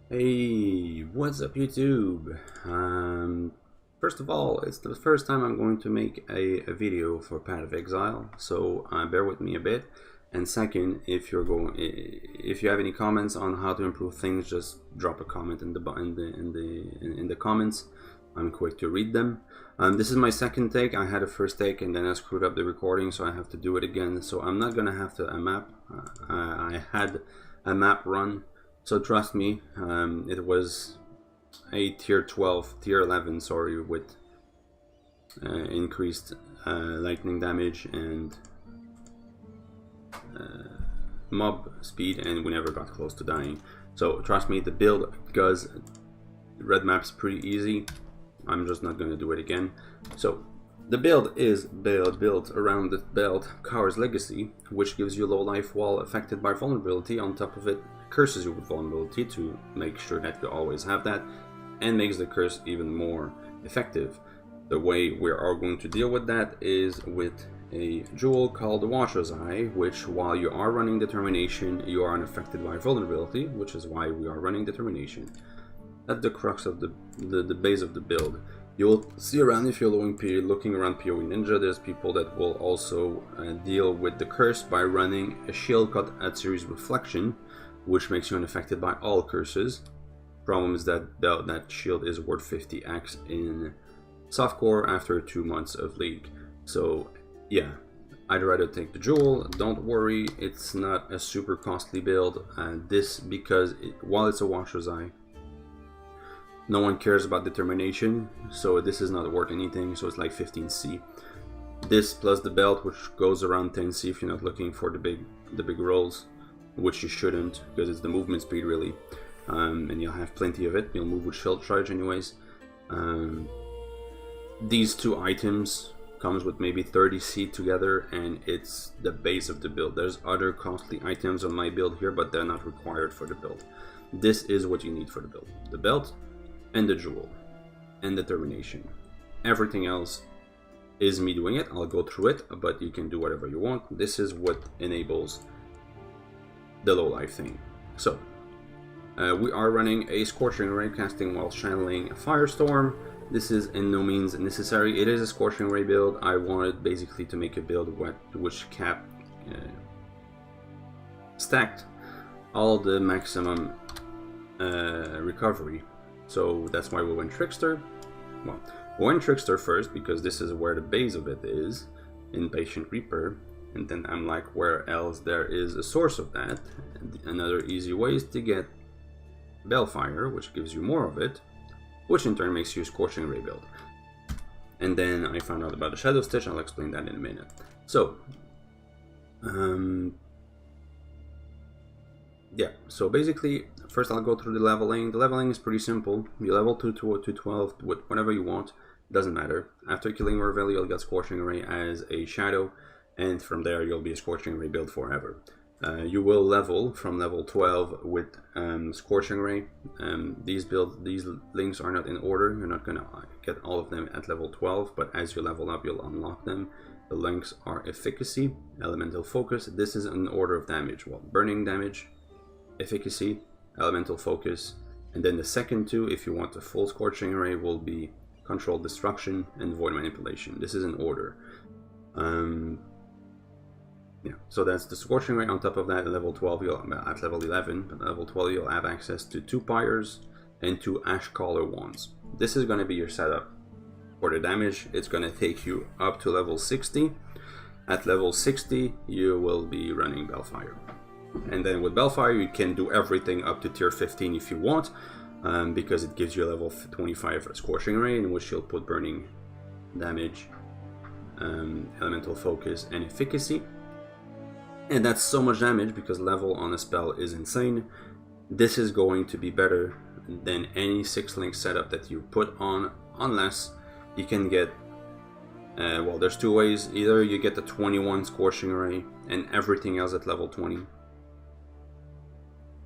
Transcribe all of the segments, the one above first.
Hey, what's up YouTube? First of all, it's the first time I'm going to make a video for Path of Exile, so bear with me a bit. And second, if you have any comments on how to improve things, just drop a comment in the comments. I'm quick to read them. This is my second take. I had a first take and then I screwed up the recording, so I have to do it again. So I'm not gonna have to map. I had a map run. So trust me, it was a tier 11, sorry, with increased lightning damage and mob speed, and we never got close to dying. So trust me, the build, because red map's pretty easy, I'm just not going to do it again. So the build is built around the belt Coward's Legacy, which gives you low life while affected by vulnerability. On top of it, curses you with vulnerability to make sure that you always have that, and makes the curse even more effective. The way we are going to deal with that is with a jewel called the Watcher's Eye, which while you are running Determination, you are unaffected by vulnerability, which is why we are running Determination. That's the crux of the base of the build. You'll see around, if you're looking around PoE Ninja, there's people that will also deal with the curse by running a shield called Atsuri's Reflection, which makes you unaffected by all curses. Problem is that that shield is worth 50x in softcore after 2 months of league. So yeah, I'd rather take the jewel. Don't worry, it's not a super costly build. Because while it's a Watcher's Eye, no one cares about Determination, so this is not worth anything, so it's like 15C. This plus the belt, which goes around 10C if you're not looking for the big rolls, which you shouldn't, because it's the movement speed really, and you'll have plenty of it. You'll move with shield charge anyways. These two items comes with maybe 30C together, and it's the base of the build. There's other costly items on my build here, but they're not required for the build. This is what you need for the build: the belt and the jewel and Determination. Everything else is me doing it. I'll go through it, but you can do whatever you want. This is what enables the low life thing. So we are running a Scorching Ray, casting while channeling a Firestorm. This is in no means necessary. It is a Scorching Ray build. I wanted basically to make a build which stacked all the maximum recovery. So that's why we went Trickster. Well, we went Trickster first because this is where the base of it is, in Patient Reaper. And then I'm like, where else there is a source of that? And another easy way is to get Bellfire, which gives you more of it, which in turn makes you Scorching Ray build. And then I found out about the Shadow Stitch. I'll explain that in a minute. So, yeah, so basically, first I'll go through the leveling. The leveling is pretty simple. You level to 12 with whatever you want, doesn't matter. After killing Merveil, you'll get Scorching Ray as a shadow, and from there you'll be a Scorching Ray build forever. You will level from level 12 with Scorching Ray. These links are not in order. You're not gonna get all of them at level 12, but as you level up, you'll unlock them. The links are Efficacy, Elemental Focus. This is an order of damage. Well, burning damage, Efficacy, Elemental Focus, and then the second two, if you want a full Scorching Ray, will be Controlled Destruction and Void Manipulation. This is in order. Yeah, so that's the Scorching Ray. On top of that, at level 12, at level 11, but at level 12 you'll have access to 2 Pyres and 2 Ashcaller Wands. This is going to be your setup for the damage. It's going to take you up to level 60. At level 60, you will be running Bellfire. And then with Bellfire, you can do everything up to tier 15 if you want, because it gives you a level 25 Scorching Ray, in which you'll put burning damage, elemental focus, and efficacy. And that's so much damage because level on a spell is insane. This is going to be better than any 6-link setup that you put on, unless you can get well, there's 2 ways. Either you get the 21 Scorching Ray and everything else at level 20,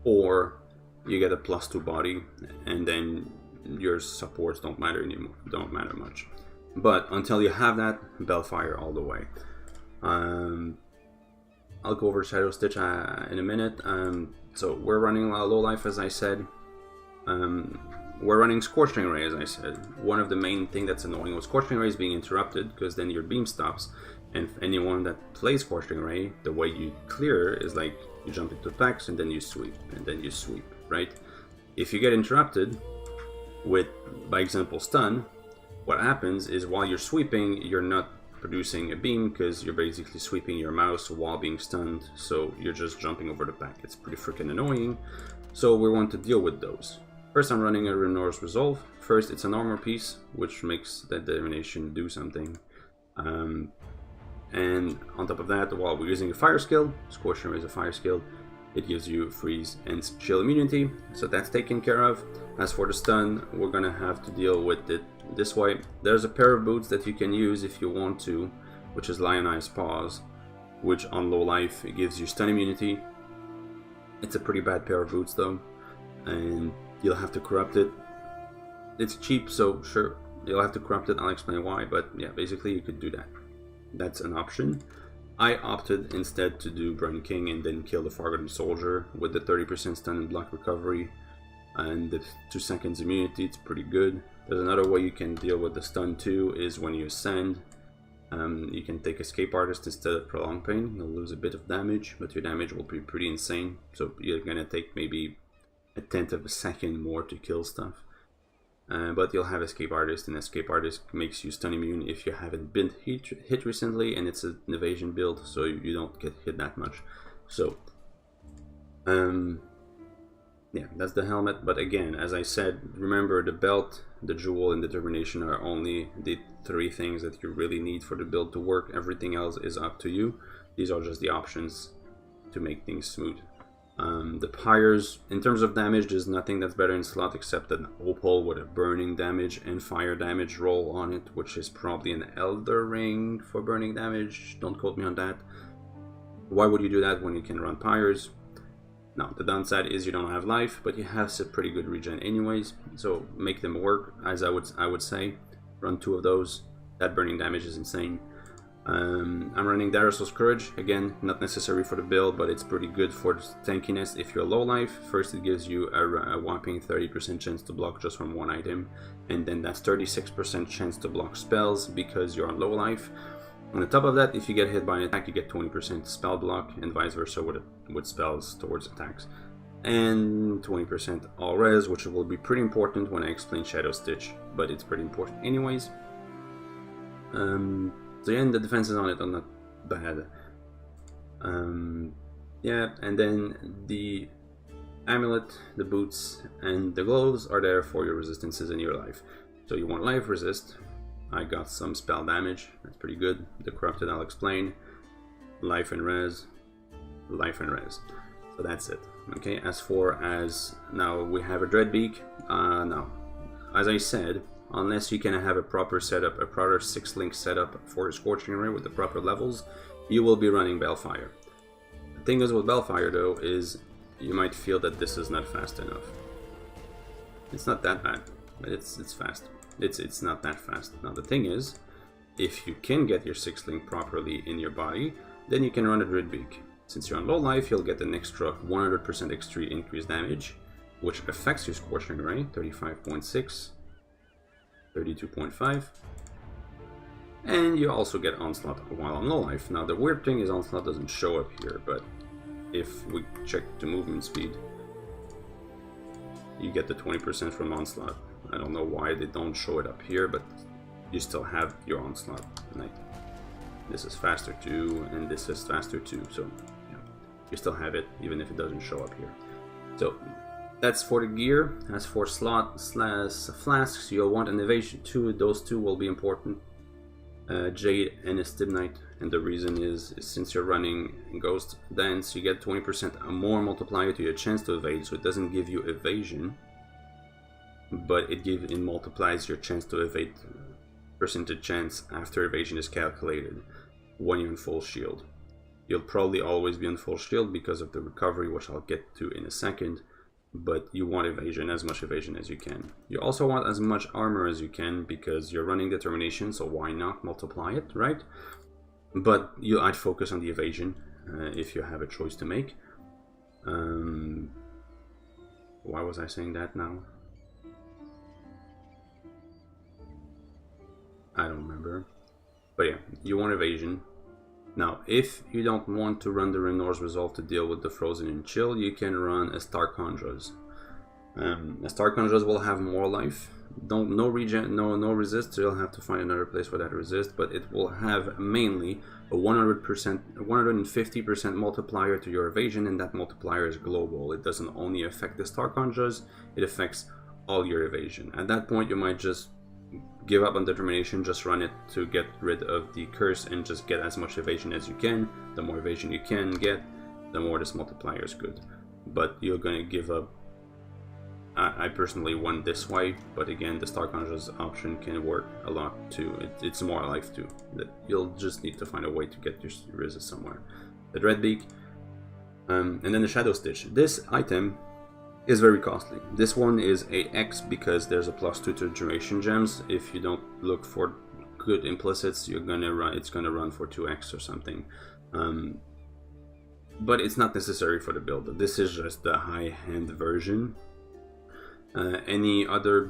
or you get a +2 body, and then your supports don't matter anymore, don't matter much. But until you have that, Bellfire all the way. I'll go over Shadow Stitch in a minute. So we're running low life, as I said. we're running Scorching Ray, as I said. One of the main thing that's annoying with Scorching Ray is being interrupted, because then your beam stops. And anyone that plays Scorching Ray, the way you clear is like you jump into attacks and then you sweep, and then you sweep, right? If you get interrupted with, by example, stun, what happens is while you're sweeping, you're not producing a beam because you're basically sweeping your mouse while being stunned, so you're just jumping over the back. It's pretty freaking annoying, so we want to deal with those. First, I'm running a Renor's Resolve. First, it's an armor piece, which makes that determination do something. And on top of that, while we're using a fire skill, Scorching Ray is a fire skill, it gives you freeze and chill immunity, so that's taken care of. As for the stun, we're gonna have to deal with it this way. There's a pair of boots that you can use if you want to, which is Lionized Paws, which on low life it gives you stun immunity. It's a pretty bad pair of boots though, and you'll have to corrupt it. It's cheap, so sure, you'll have to corrupt it. I'll explain why, but yeah, basically you could do that. That's an option. I opted instead to do Burn King and then kill the Forgotten Soldier with the 30% stun and block recovery and the 2 seconds immunity. It's pretty good. There's another way you can deal with the stun too, is when you ascend. You can take Escape Artist instead of Prolonged Pain. You'll lose a bit of damage, but your damage will be pretty insane. So you're gonna take maybe a 1/10 of a second more to kill stuff. But you'll have Escape Artist, and Escape Artist makes you stun immune if you haven't been hit recently, and it's an evasion build, so you don't get hit that much. So, yeah, that's the helmet. But again, as I said, remember the belt, the jewel, and determination are only the 3 things that you really need for the build to work. Everything else is up to you. These are just the options to make things smooth. The pyres, in terms of damage, there's nothing that's better in slot except an opal with a burning damage and fire damage roll on it, which is probably an Elder Ring for burning damage. Don't quote me on that. Why would you do that when you can run pyres? Now, the downside is you don't have life, but you have some pretty good regen anyways, so make them work, as I would say. Run 2 of those. That burning damage is insane. I'm running Darius's Courage, again, not necessary for the build, but it's pretty good for the tankiness if you're low life. First, it gives you a whopping 30% chance to block just from 1 item, and then that's 36% chance to block spells because you're on low life. On the top of that, if you get hit by an attack, you get 20% spell block, and vice versa with spells towards attacks. And 20% all res, which will be pretty important when I explain Shadow Stitch, but it's pretty important anyways. So yeah, and the defenses on it are not bad. Yeah, and then the amulet, the boots, and the gloves are there for your resistances in your life. So you want life resist. I got some spell damage, that's pretty good. The corrupted I'll explain. Life and res, life and res. So that's it. Okay, as now we have a Dreadbeak. Now, as I said, unless you can have a proper setup, a proper 6-link setup for your Scorching Ray with the proper levels, you will be running Balefire. The thing is with Balefire though, is you might feel that this is not fast enough. It's not that bad, but it's fast. It's not that fast. Now the thing is, if you can get your 6-link properly in your body, then you can run a Dreadbeak. Since you're on low life, you'll get an extra 100% x3 increased damage, which affects your Scorching Ray, 35.6. 32.5, and you also get Onslaught while on low life. Now the weird thing is Onslaught doesn't show up here, but if we check the movement speed, you get the 20% from Onslaught. I don't know why they don't show it up here, but you still have your Onslaught. Like, this is faster too, and this is faster too, so yeah, you still have it even if it doesn't show up here. So that's for the gear. As for flasks, you'll want an evasion too. Those 2 will be important. Jade and a Stibnite. And the reason is since you're running Ghost Dance, you get 20% more multiplier to your chance to evade. So it doesn't give you evasion, but it multiplies your chance to evade percentage chance after evasion is calculated when you're in full shield. You'll probably always be on full shield because of the recovery, which I'll get to in a second. But you want evasion, as much evasion as you can. You also want as much armor as you can because you're running determination, so why not multiply it, right? But I'd focus on the evasion if you have a choice to make. Why Why was I saying that now? I don't remember. But yeah, you want evasion. Now, if you don't want to run the Remnor's Resolve to deal with the Frozen and Chill, you can run a Star Conjures. A Star Conjures will have more life. No regen, no resist, so you'll have to find another place for that resist, but it will have mainly a 100%, 150% multiplier to your evasion, and that multiplier is global. It doesn't only affect the Star Conjures, it affects all your evasion. At that point, you might just give up on determination, just run it to get rid of the curse and just get as much evasion as you can. The more evasion you can get, the more this multiplier is good. But you're gonna give up. I personally went this way, but again, the Star Conjures option can work a lot too. It's more life too. You'll just need to find a way to get your resist somewhere. The Dreadbeak, and then the Shadow Stitch. This item is very costly. This one is a X because there's a +2 to duration gems. If you don't look for good implicits, you're gonna run. It's gonna run for 2x or something. But it's not necessary for the build. This is just the high-end version. Any other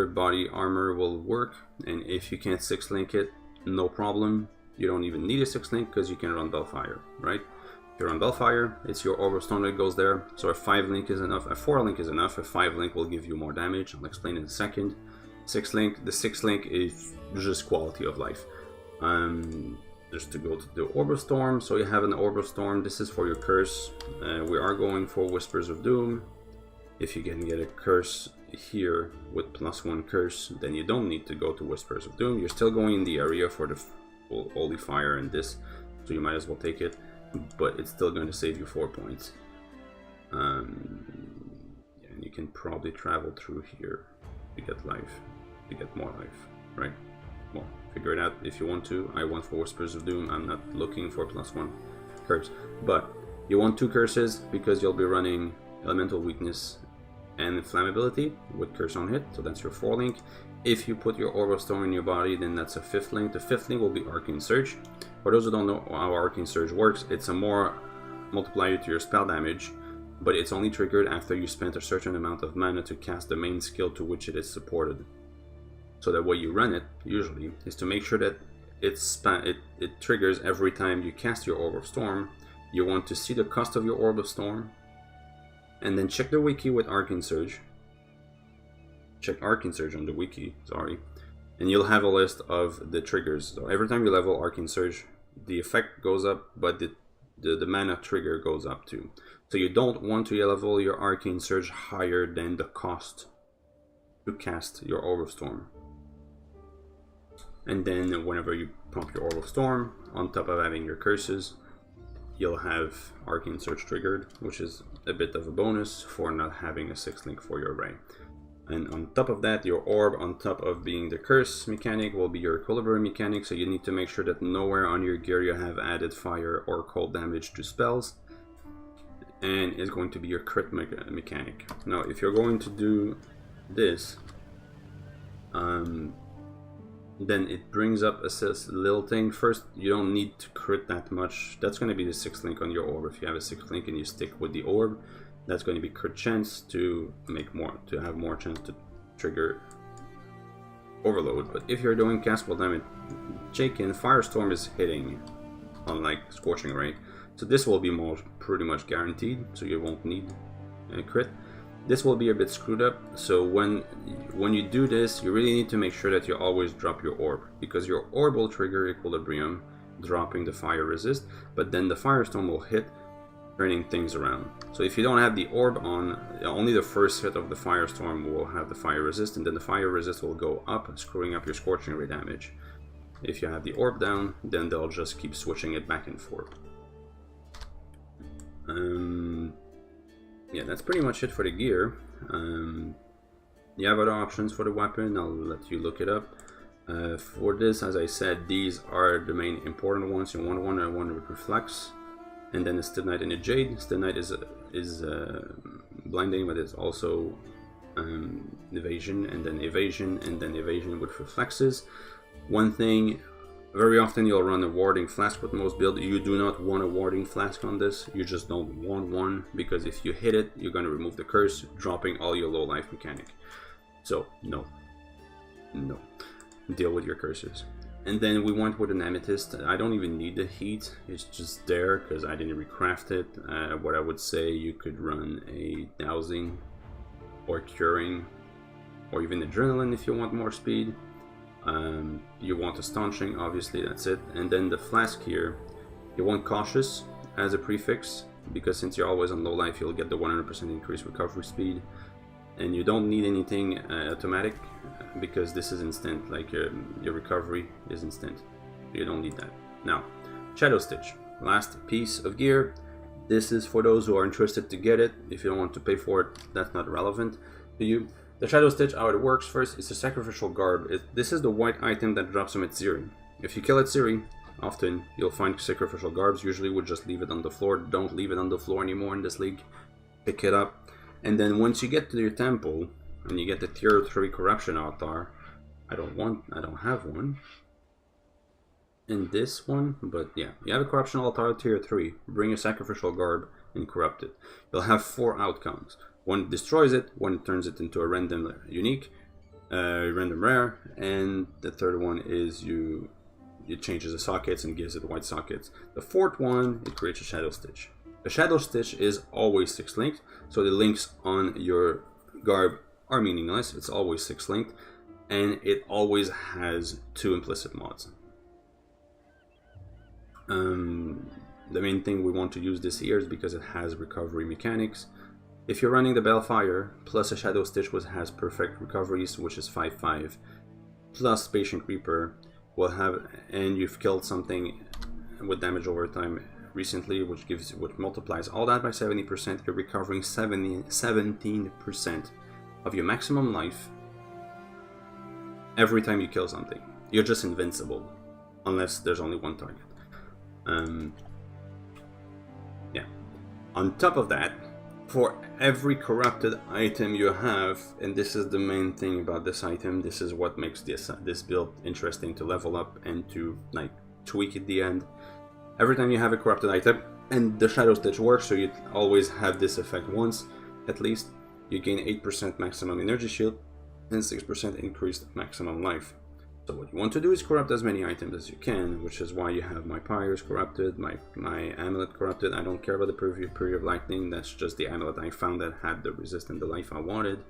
body armor will work, and if you can't 6-link it, no problem. You don't even need a 6-link because you can run Bellfire, right? If you run Bellfire, it's your Orb of Stone that goes there. So a 5-link is enough, a 4-link is enough, a 5-link will give you more damage. I'll explain in a second. 6-link, the 6-link is just quality of life. Just to go to the Orb of Storm, so you have an Orb of Storm, this is for your curse. We are going for Whispers of Doom. If you can get a curse here with +1 curse, then you don't need to go to Whispers of Doom. You're still going in the area for the Holy Fire and this, so you might as well take it, but it's still going to save you 4 points. And you can probably travel through here to get life, to get more life, right? Well, figure it out if you want to. I went for Whispers of Doom. I'm not looking for +1 curse, but you want 2 curses because you'll be running Elemental Weakness and Inflammability with curse on hit, so that's your 4-link. If you put your Orb of Stone in your body, then that's a 5th link. The 5th link will be Arcane Surge. For those who don't know how Arcane Surge works, it's a more multiplier to your spell damage, but it's only triggered after you spent a certain amount of mana to cast the main skill to which it is supported. So the way you run it, usually, is to make sure that it triggers every time you cast your Orb of Storm. You want to see the cost of your Orb of Storm, and then check the wiki with Arcane Surge. Check Arcane Surge on the wiki, sorry. And you'll have a list of the triggers. So every time you level Arcane Surge, the effect goes up, but the mana trigger goes up too. So you don't want to level your Arcane Surge higher than the cost to cast your Orb of Storm. And then whenever you pump your Orb of Storm, on top of having your curses, you'll have Arcane Surge triggered, which is a bit of a bonus for not having a 6-link for your array. And on top of that, your orb, on top of being the curse mechanic, will be your equilibrium mechanic, so you need to make sure that nowhere on your gear you have added fire or cold damage to spells. And it's going to be your crit mechanic. Now, if you're going to do this, then it brings up a little thing. First, you don't need to crit that much. That's going to be the 6-link on your orb. If you have a 6-link and you stick with the orb, that's going to be crit chance to have more chance to trigger overload. But if you're doing castable damage, Jakin, Firestorm is hitting, unlike Scorching Ray. So this will be pretty much guaranteed, so you won't need a crit. This will be a bit screwed up, so when you do this, you really need to make sure that you always drop your orb, because your orb will trigger equilibrium, dropping the fire resist, but then the Firestorm will hit, turning things around. So if you don't have the orb on, only the first hit of the Firestorm will have the fire resist, and then the fire resist will go up, screwing up your Scorching Ray damage. If you have the orb down, then they'll just keep switching it back and forth. Yeah, that's pretty much it for the gear. You have other options for the weapon, I'll let you look it up. For this, as I said, these are the main important ones. You want one and one with Reflex, and then a Still Knight and a Jade. Still Knight is blinding, but it's also evasion, and then evasion with reflexes. One thing Very often you'll run a warding flask with most build. You do not want a warding flask on this. You just don't want one, because if you hit it, you're going to remove the curse, dropping all your low life mechanic. So no, deal with your curses. And then we went with an amethyst. I don't even need the heat, it's just there because I didn't recraft it. What I would say, you could run a dowsing or curing or even adrenaline if you want more speed. You want a staunching, obviously, that's it. And then the flask here, you want cautious as a prefix, because since you're always on low life, you'll get the 100% increased recovery speed. And you don't need anything automatic, because this is instant, like your recovery is instant. You don't need that. Now, Shadow Stitch, last piece of gear. This is for those who are interested to get it. If you don't want to pay for it, that's not relevant to you. The Shadow Stitch, how it works, first, it's a sacrificial garb. This is the white item that drops them at Ziri. If you kill at Ziri, often you'll find sacrificial garbs. Usually would just leave it on the floor. Don't leave it on the floor anymore in this league. Pick it up. And then once you get to your temple, and you get the tier 3 corruption altar, I don't have one in this one, but yeah, you have a corruption altar tier 3, bring a sacrificial garb and corrupt it. You'll have 4 outcomes. One destroys it, one turns it into a random unique, random rare, and the third one is it changes the sockets and gives it white sockets. The fourth one, it creates a Shadow Stitch. A Shadow Stitch is always 6 linked, so the links on your garb are meaningless. It's always 6 linked, and it always has 2 implicit mods. The main thing we want to use this here is because it has recovery mechanics. If you're running the Balefire plus a Shadow Stitch which has perfect recoveries, which is 5/5, plus Patient Reaper, will have, and you've killed something with damage over time recently, which multiplies all that by 70%, you're recovering 17% of your maximum life every time you kill something. You're just invincible, unless there's only one target. Yeah. On top of that, for every corrupted item you have, and this is the main thing about this item, this is what makes this build interesting to level up and to like tweak at the end. Every time you have a corrupted item, and the Shadow Stitch works, so you always have this effect once at least, you gain 8% maximum energy shield and 6% increased maximum life. So what you want to do is corrupt as many items as you can, which is why you have my Pyres corrupted, my amulet corrupted. I don't care about the period of lightning, that's just the amulet I found that had the resist and the life I wanted.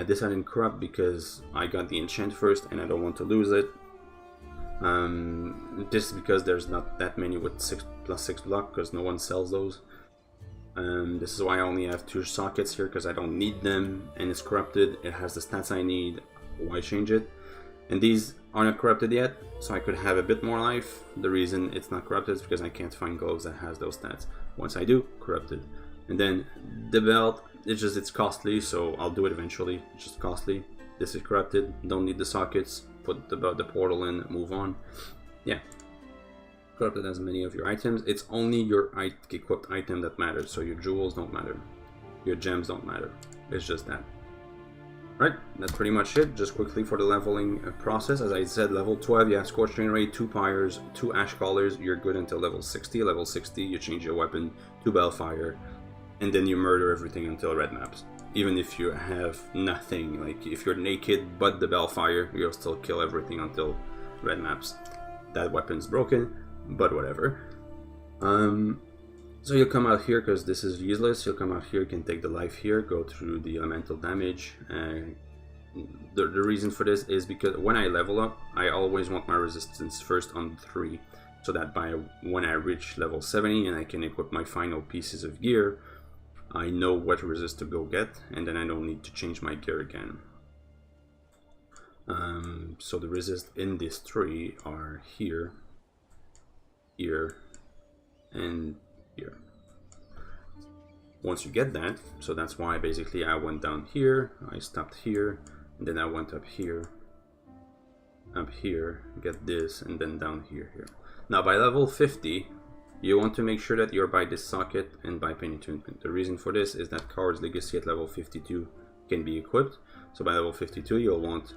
This I didn't corrupt because I got the enchant first and I don't want to lose it. This is because there's not that many with 6+6 block, because no one sells those. This is why I only have 2 sockets here, because I don't need them, and it's corrupted, it has the stats I need. Why change it? And these are not corrupted yet, so I could have a bit more life. The reason it's not corrupted is because I can't find gloves that has those stats. Once I do, corrupted. And then the belt, it's costly, so I'll do it eventually. It's just costly. This is corrupted, don't need the sockets, put the portal in, move on. Yeah. Corrupted as many of your items. It's only your equipped item that matters, so your jewels don't matter. Your gems don't matter. It's just that. Right, that's pretty much it. Just quickly for the leveling process. As I said, level 12, you have Scorching Ray, 2 Pyres, 2 Ash Collars. You're good until level 60. Level 60, you change your weapon to Balefire, and then you murder everything until red maps. Even if you have nothing, like if you're naked but the Balefire, you'll still kill everything until red maps. That weapon's broken, but whatever. So you'll come out here, because this is useless, you'll come out here, you can take the life here, go through the elemental damage. The reason for this is because when I level up, I always want my resistance first on 3, so that when I reach level 70 and I can equip my final pieces of gear, I know what resist to go get, and then I don't need to change my gear again. So the resist in this 3 are here, here, and here. Once you get that, so that's why basically I went down here, I stopped here, and then I went up here, get this, and then down here. Now by level 50, you want to make sure that you're by this socket and by Pain Attunement. The reason for this is that Coward's Legacy at level 52 can be equipped, so by level 52 you'll want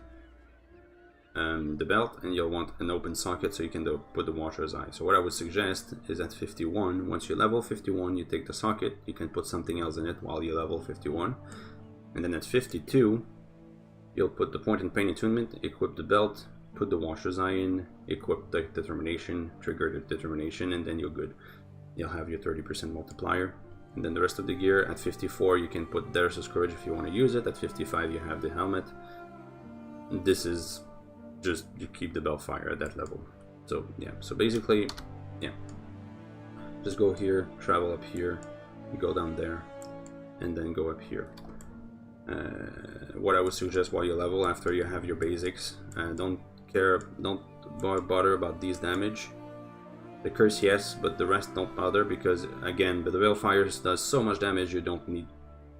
the belt, and you'll want an open socket so you can put the washer's eye. So what I would suggest is at 51, once you level 51, you take the socket, you can put something else in it while you level 51, and then at 52, you'll put the point and pain attunement, equip the belt, put the washer's eye in, equip the determination, trigger the determination, and then you're good. You'll have your 30% multiplier. And then the rest of the gear, at 54 you can put There's Courage if you want to use it, at 55 you have the helmet. This is just, you keep the belt fire at that level. So yeah, so basically, yeah, just go here, travel up here, you go down there, and then go up here. What I would suggest while you level, after you have your basics, don't bother about these damage. The curse, yes, but the rest don't bother, because again, the veil fires does so much damage you don't need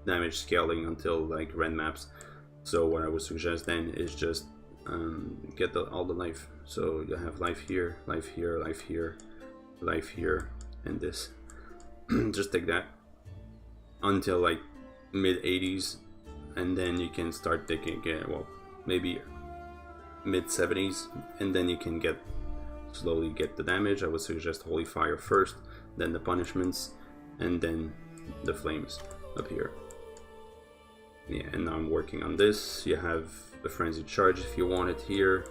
damage scaling until like red maps. So what I would suggest then is just get all the life. So you have life here, life here, life here, life here, and this. Just take that until like mid 80s, and then you can start taking well, maybe mid 70s, and then you can slowly get the damage. I would suggest Holy Fire first, then the punishments, and then the flames up here. Yeah, and now I'm working on this. You have the Frenzied Charge if you want it here.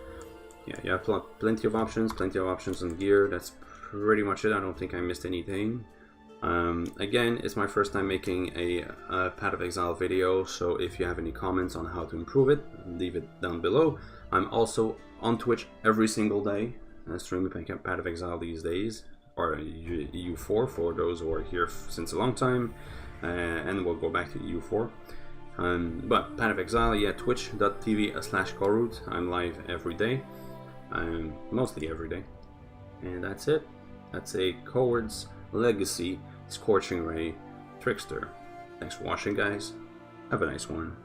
Yeah, you have plenty of options on gear. That's pretty much it. I don't think I missed anything. Again, it's my first time making a Path of Exile video, so if you have any comments on how to improve it, leave it down below. I'm also on Twitch every single day, streaming Path of Exile these days, or EU4 for those who are here since a long time, and we'll go back to EU4. But Path of Exile, yeah, twitch.tv/Korut. I'm live every day, mostly every day, and that's it. That's a Coward's Legacy Scorching Ray Trickster. Thanks for watching, guys. Have a nice one.